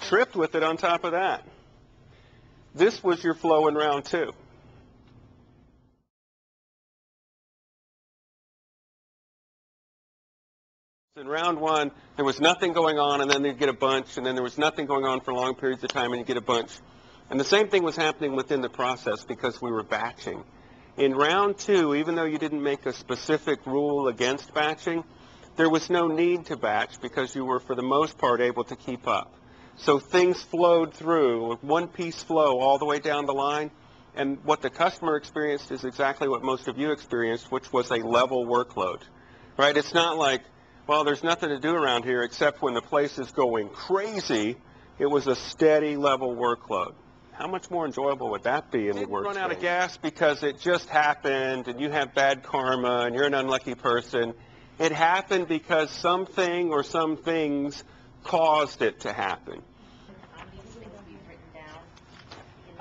tripped with it on top of that. This was your flow in round 2. In round 1, there was nothing going on, and then you'd get a bunch, and then there was nothing going on for long periods of time, and you get a bunch. And the same thing was happening within the process because we were batching. In round 2, even though you didn't make a specific rule against batching, there was no need to batch because you were, for the most part, able to keep up. So things flowed through, one-piece flow all the way down the line, and what the customer experienced is exactly what most of you experienced, which was a level workload. Right? It's not like, well, there's nothing to do around here except when the place is going crazy. It was a steady level workload. How much more enjoyable would that be in the work? You run out of gas because it just happened and you have bad karma and you're an unlucky person. It happened because something or some things caused it to happen.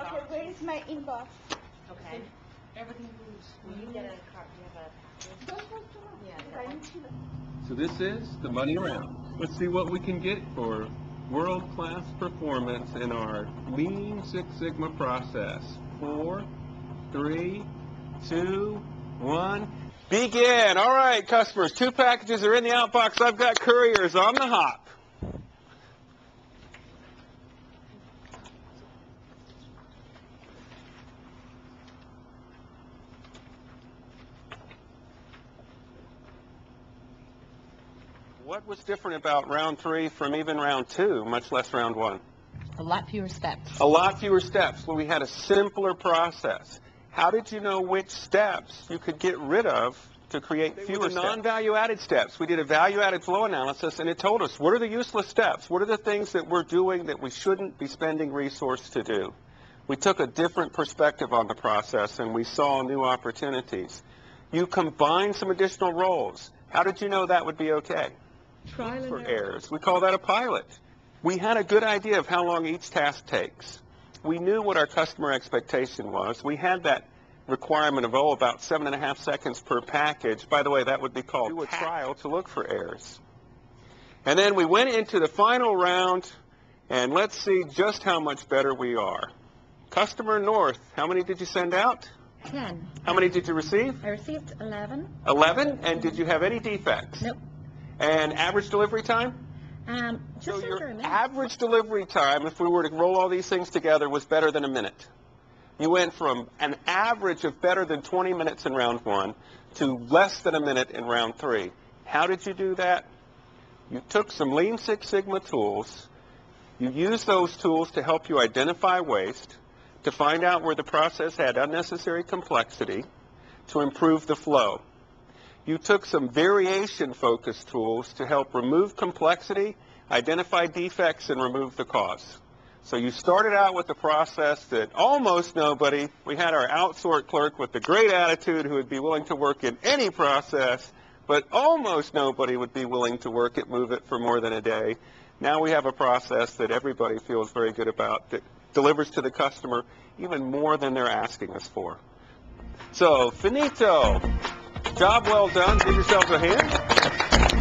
Okay, where is my inbox? Okay. Everything moves. Will you get a card? Do you have a package? Yeah. So this is the money round. Let's see what we can get for world-class performance in our Lean Six Sigma process. 4, 3, 2, 1. Begin. All right, customers, 2 packages are in the outbox. I've got couriers on the hop. What was different about round 3 from even round 2, much less round 1? A lot fewer steps. A lot fewer steps. Well, we had a simpler process. How did you know which steps you could get rid of to create fewer non-value-added steps? We did a value-added flow analysis, and it told us, what are the useless steps? What are the things that we're doing that we shouldn't be spending resource to do? We took a different perspective on the process, and we saw new opportunities. You combined some additional roles. How did you know that would be okay? Trial For and errors. We call that a pilot. We had a good idea of how long each task takes. We knew what our customer expectation was. We had that requirement of, about 7.5 seconds per package. By the way, that would be called a trial to look for errors. And then we went into the final round, and let's see just how much better we are. Customer North, how many did you send out? 10. How many did you receive? I received 11. 11? And did you have any defects? Nope. And average delivery time? Just So under a your minute. average delivery time, if we were to roll all these things together, was better than a minute. You went from an average of better than 20 minutes in round 1 to less than a minute in round 3. How did you do that? You took some Lean Six Sigma tools. You used those tools to help you identify waste, to find out where the process had unnecessary complexity, to improve the flow. You took some variation-focused tools to help remove complexity, identify defects, and remove the cause. So you started out with a process that almost nobody, we had our outsourced clerk with the great attitude who would be willing to work in any process, but almost nobody would be willing to work it, move it for more than a day. Now we have a process that everybody feels very good about, that delivers to the customer even more than they're asking us for. So, finito. Job well done. Give yourselves a hand.